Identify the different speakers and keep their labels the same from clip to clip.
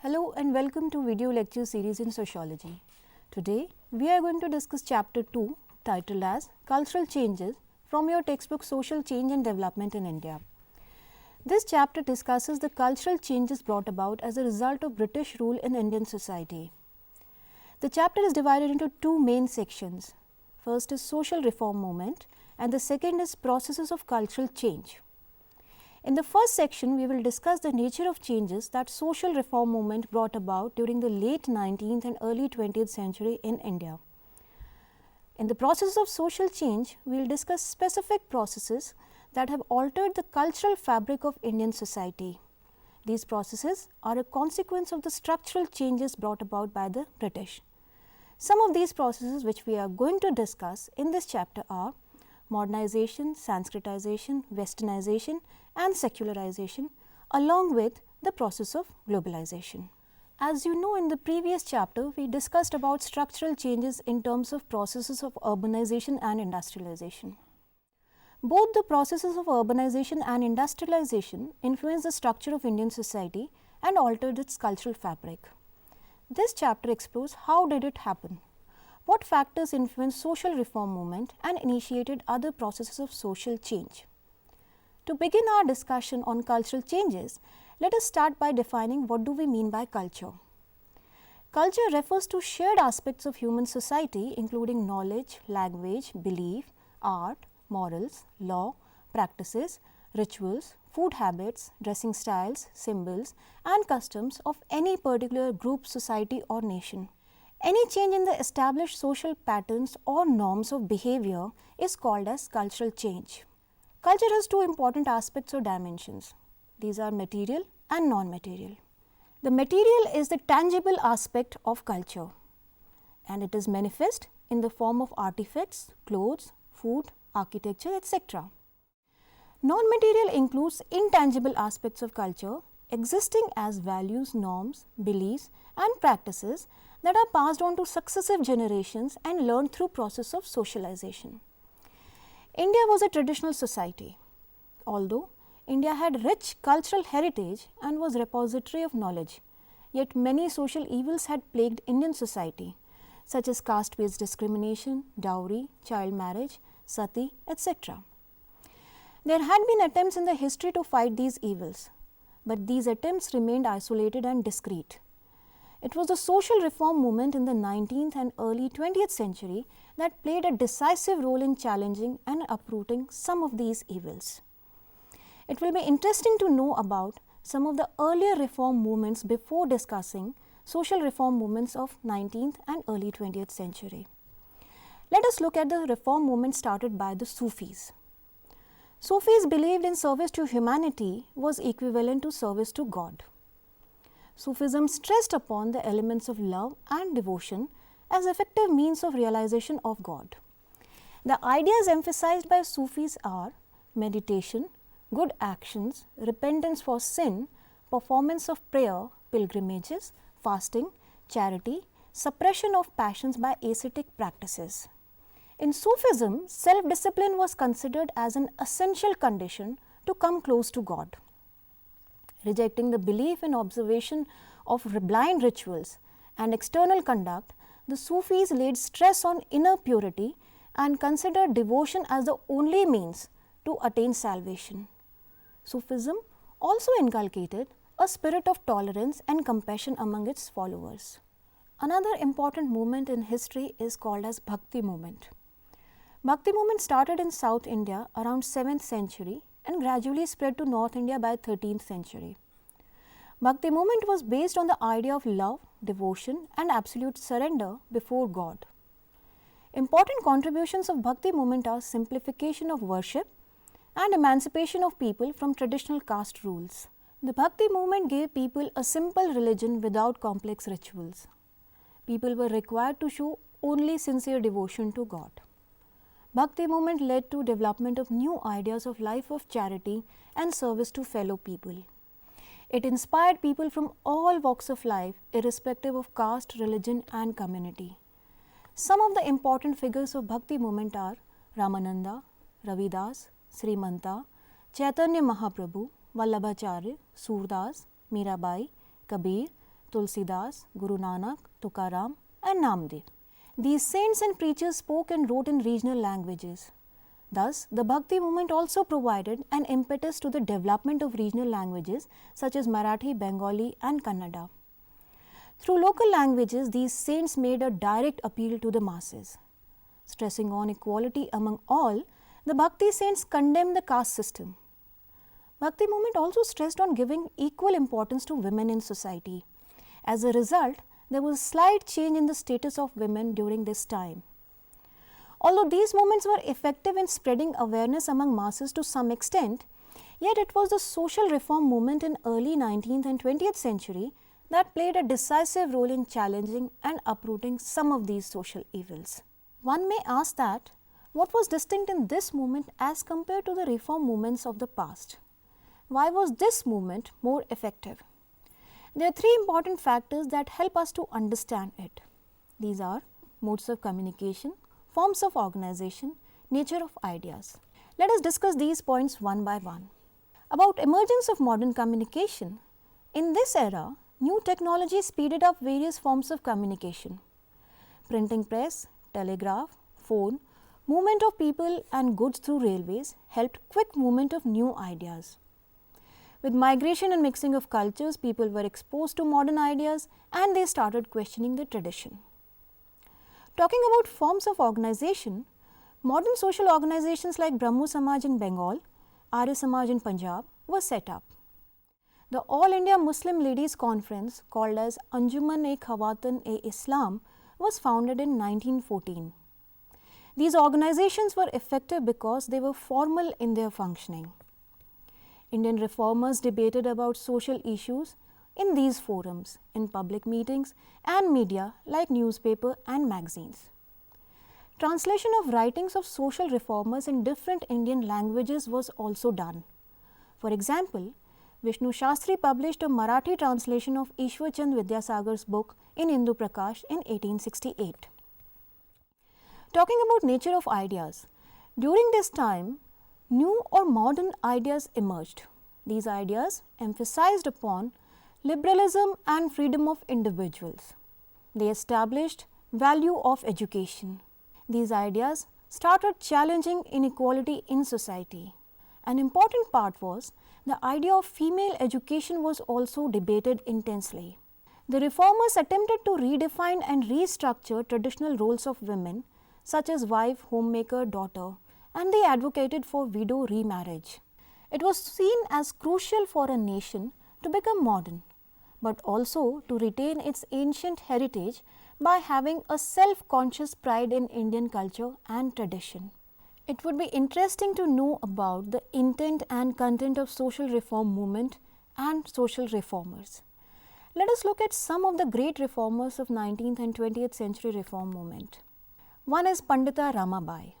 Speaker 1: Hello and welcome to video lecture series in sociology. Today we are going to discuss chapter 2 titled as Cultural Changes from your textbook Social Change and Development in India. This chapter discusses the cultural changes brought about as a result of British rule in Indian society. The chapter is divided into two main sections. First is social reform movement and the second is processes of cultural change. In the first section, we will discuss the nature of changes that social reform movement brought about during the late 19th and early 20th century in India. In the process of social change, we will discuss specific processes that have altered the cultural fabric of Indian society. These processes are a consequence of the structural changes brought about by the British. Some of these processes which we are going to discuss in this chapter are modernization, Sanskritization, westernization and secularization along with the process of globalization. As you know, in the previous chapter we discussed about structural changes in terms of processes of urbanization and industrialization. Both the processes of urbanization and industrialization influenced the structure of Indian society and altered its cultural fabric. This chapter explores how did it happen. What factors influenced social reform movement and initiated other processes of social change? To begin our discussion on cultural changes, let us start by defining what do we mean by culture. Culture refers to shared aspects of human society including knowledge, language, belief, art, morals, law, practices, rituals, food habits, dressing styles, symbols and customs of any particular group, society or nation. Any change in the established social patterns or norms of behavior is called as cultural change. Culture has two important aspects or dimensions. These are material and non-material. The material is the tangible aspect of culture and it is manifest in the form of artifacts, clothes, food, architecture, etc. Non-material includes intangible aspects of culture existing as values, norms, beliefs and practices that are passed on to successive generations and learned through process of socialization. India was a traditional society. Although India had rich cultural heritage and was repository of knowledge, yet many social evils had plagued Indian society such as caste-based discrimination, dowry, child marriage, sati, etc. There had been attempts in the history to fight these evils, but these attempts remained isolated and discreet. It was the social reform movement in the 19th and early 20th century that played a decisive role in challenging and uprooting some of these evils. It will be interesting to know about some of the earlier reform movements before discussing social reform movements of 19th and early 20th century. Let us look at the reform movement started by the Sufis. Sufis believed in service to humanity was equivalent to service to God. Sufism stressed upon the elements of love and devotion as effective means of realization of God. The ideas emphasized by Sufis are meditation, good actions, repentance for sin, performance of prayer, pilgrimages, fasting, charity, suppression of passions by ascetic practices. In Sufism, self-discipline was considered as an essential condition to come close to God. Rejecting the belief in observation of blind rituals and external conduct, the Sufis laid stress on inner purity and considered devotion as the only means to attain salvation. Sufism also inculcated a spirit of tolerance and compassion among its followers. Another important movement in history is called as Bhakti movement. Bhakti movement started in South India around 7th century and gradually spread to North India by 13th century. Bhakti movement was based on the idea of love, devotion and absolute surrender before God. Important contributions of Bhakti movement are simplification of worship and emancipation of people from traditional caste rules. The Bhakti movement gave people a simple religion without complex rituals. People were required to show only sincere devotion to God. Bhakti movement led to development of new ideas of life of charity and service to fellow people. It inspired people from all walks of life, irrespective of caste, religion and community. Some of the important figures of Bhakti movement are Ramananda, Ravidas, Srimanta, Chaitanya Mahaprabhu, Vallabhacharya, Surdas, Mirabai, Kabir, Tulsidas, Guru Nanak, Tukaram and Namdev. These saints and preachers spoke and wrote in regional languages. Thus, the Bhakti movement also provided an impetus to the development of regional languages such as Marathi, Bengali and Kannada. Through local languages, these saints made a direct appeal to the masses. Stressing on equality among all, the Bhakti saints condemned the caste system. Bhakti movement also stressed on giving equal importance to women in society. As a result, there was a slight change in the status of women during this time. Although these movements were effective in spreading awareness among masses to some extent, yet it was the social reform movement in early 19th and 20th century that played a decisive role in challenging and uprooting some of these social evils. One may ask that, what was distinct in this movement as compared to the reform movements of the past? Why was this movement more effective? There are three important factors that help us to understand it. These are modes of communication, forms of organization, nature of ideas. Let us discuss these points one by one. About emergence of modern communication. In this era, new technology speeded up various forms of communication. Printing press, telegraph, phone, movement of people and goods through railways helped quick movement of new ideas. With migration and mixing of cultures, people were exposed to modern ideas and they started questioning the tradition. Talking about forms of organization, modern social organizations like Brahmo Samaj in Bengal, Arya Samaj in Punjab were set up. The All India Muslim Ladies Conference, called as Anjuman-e-Khawatan-e-Islam, was founded in 1914. These organizations were effective because they were formal in their functioning. Indian reformers debated about social issues in these forums, in public meetings and media like newspaper and magazines. Translation of writings of social reformers in different Indian languages was also done. For example, Vishnu Shastri published a Marathi translation of Ishwar Chand Vidyasagar's book in Indu Prakash in 1868. Talking about nature of ideas, during this time, new or modern ideas emerged. These ideas emphasized upon liberalism and freedom of individuals. They established value of education. These ideas started challenging inequality in society. An important part was the idea of female education was also debated intensely. The reformers attempted to redefine and restructure traditional roles of women such as wife, homemaker, daughter, and they advocated for widow remarriage. It was seen as crucial for a nation to become modern, but also to retain its ancient heritage by having a self-conscious pride in Indian culture and tradition. It would be interesting to know about the intent and content of social reform movement and social reformers. Let us look at some of the great reformers of 19th and 20th century reform movement. One is Pandita Ramabai.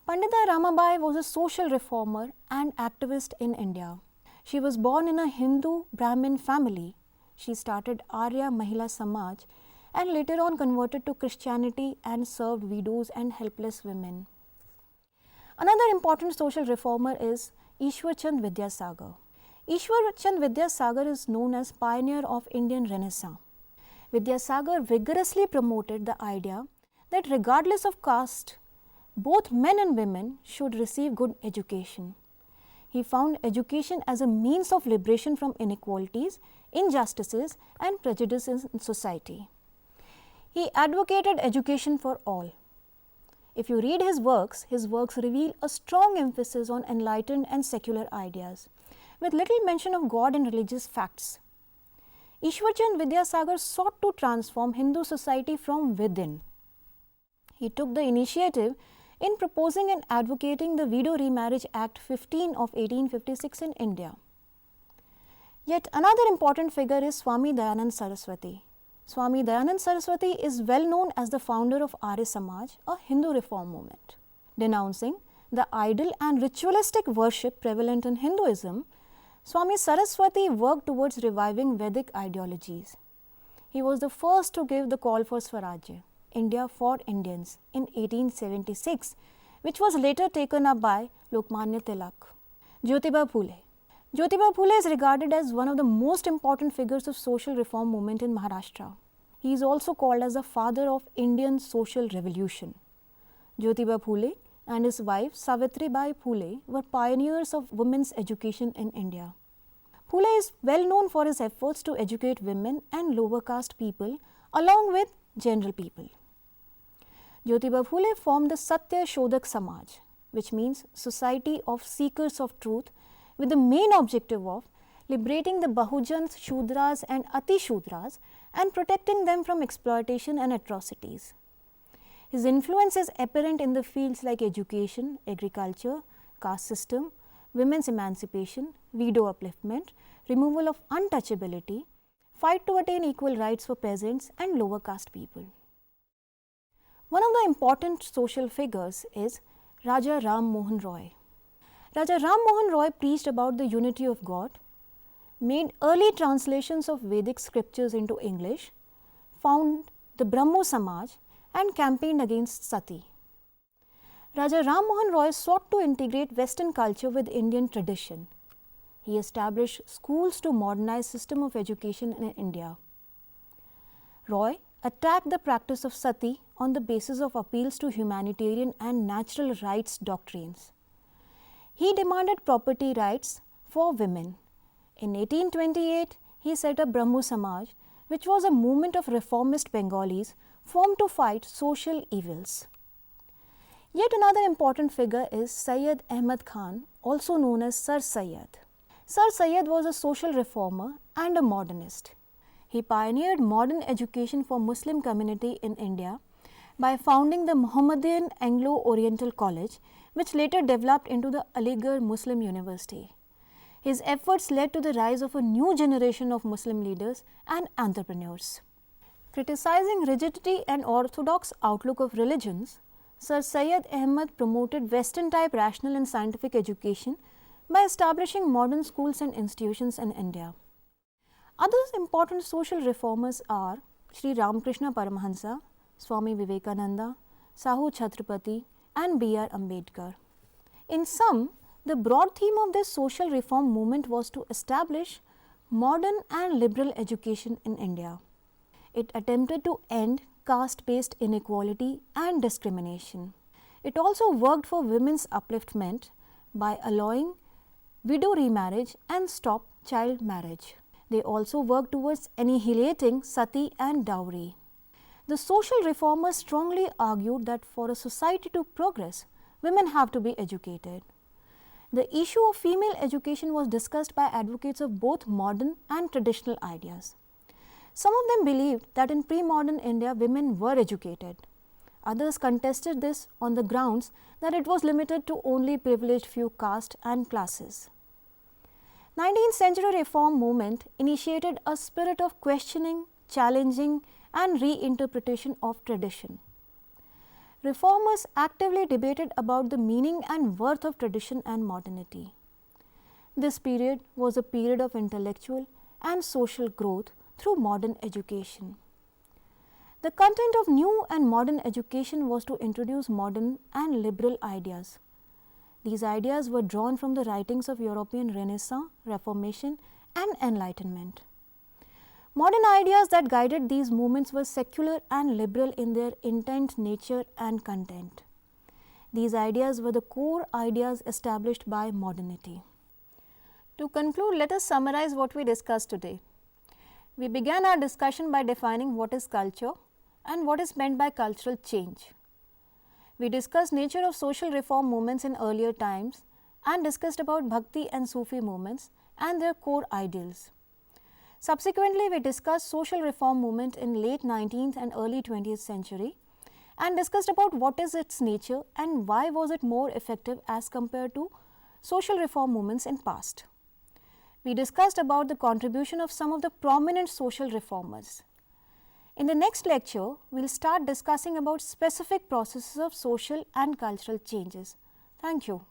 Speaker 1: Pandita Ramabai was a social reformer and activist in India. She was born in a Hindu Brahmin family. She started Arya Mahila Samaj and later on converted to Christianity and served widows and helpless women. Another important social reformer is Ishwar Chand Vidyasagar. Ishwar Chand Vidyasagar is known as pioneer of Indian Renaissance. Vidyasagar vigorously promoted the idea that regardless of caste, both men and women should receive good education. He found education as a means of liberation from inequalities, injustices and prejudices in society. He advocated education for all. If you read his works reveal a strong emphasis on enlightened and secular ideas, with little mention of God and religious facts. Ishwar Chand Vidyasagar sought to transform Hindu society from within. He took the initiative in proposing and advocating the Widow Remarriage Act 15 of 1856 in India. Yet another important figure is Swami Dayanand Saraswati. Swami Dayanand Saraswati is well known as the founder of Arya Samaj, a Hindu reform movement. Denouncing the idol and ritualistic worship prevalent in Hinduism, Swami Saraswati worked towards reviving Vedic ideologies. He was the first to give the call for Swarajya. India for Indians in 1876, which was later taken up by Lokmanya Tilak. Jyotiba Phule. Jyotiba Phule is regarded as one of the most important figures of social reform movement in Maharashtra. He is also called as the father of Indian social revolution. Jyotiba Phule and his wife Savitribai Phule were pioneers of women's education in India. Phule is well known for his efforts to educate women and lower caste people along with general people. Jyotiba Phule formed the Satya Shodhak Samaj, which means Society of Seekers of Truth, with the main objective of liberating the Bahujans, Shudras and Ati Shudras and protecting them from exploitation and atrocities. His influence is apparent in the fields like education, agriculture, caste system, women's emancipation, widow upliftment, removal of untouchability, fight to attain equal rights for peasants and lower caste people. One of the important social figures is Raja Ram Mohan Roy. Raja Ram Mohan Roy preached about the unity of God, made early translations of Vedic scriptures into English, founded the Brahmo Samaj and campaigned against sati. Raja Ram Mohan Roy sought to integrate Western culture with Indian tradition. He established schools to modernize system of education in India. Roy attacked the practice of sati on the basis of appeals to humanitarian and natural rights doctrines. He demanded property rights for women. In 1828, he set up Brahmo Samaj, which was a movement of reformist Bengalis formed to fight social evils. Yet another important figure is Syed Ahmad Khan, also known as Sir Syed. Sir Syed was a social reformer and a modernist. He pioneered modern education for Muslim community in India by founding the Mohammedan Anglo-Oriental College, which later developed into the Aligarh Muslim University. His efforts led to the rise of a new generation of Muslim leaders and entrepreneurs. Criticizing rigidity and orthodox outlook of religions, Sir Syed Ahmad promoted Western-type rational and scientific education by establishing modern schools and institutions in India. Other important social reformers are Sri Ramakrishna Paramahansa, Swami Vivekananda, Sahu Chhatrapati and B.R. Ambedkar. In sum, the broad theme of this social reform movement was to establish modern and liberal education in India. It attempted to end caste-based inequality and discrimination. It also worked for women's upliftment by allowing widow remarriage and stop child marriage. They also worked towards annihilating sati and dowry. The social reformers strongly argued that for a society to progress, women have to be educated. The issue of female education was discussed by advocates of both modern and traditional ideas. Some of them believed that in pre-modern India, women were educated. Others contested this on the grounds that it was limited to only privileged few castes and classes. 19th century reform movement initiated a spirit of questioning, challenging and reinterpretation of tradition. Reformers actively debated about the meaning and worth of tradition and modernity. This period was a period of intellectual and social growth through modern education. The content of new and modern education was to introduce modern and liberal ideas. These ideas were drawn from the writings of European Renaissance, Reformation and Enlightenment. Modern ideas that guided these movements were secular and liberal in their intent, nature and content. These ideas were the core ideas established by modernity. To conclude, let us summarize what we discussed today. We began our discussion by defining what is culture and what is meant by cultural change. We discussed nature of social reform movements in earlier times and discussed about Bhakti and Sufi movements and their core ideals. Subsequently, we discussed social reform movement in late 19th and early 20th century and discussed about what is its nature and why was it more effective as compared to social reform movements in past. We discussed about the contribution of some of the prominent social reformers. In the next lecture, we will start discussing about specific processes of social and cultural changes. Thank you.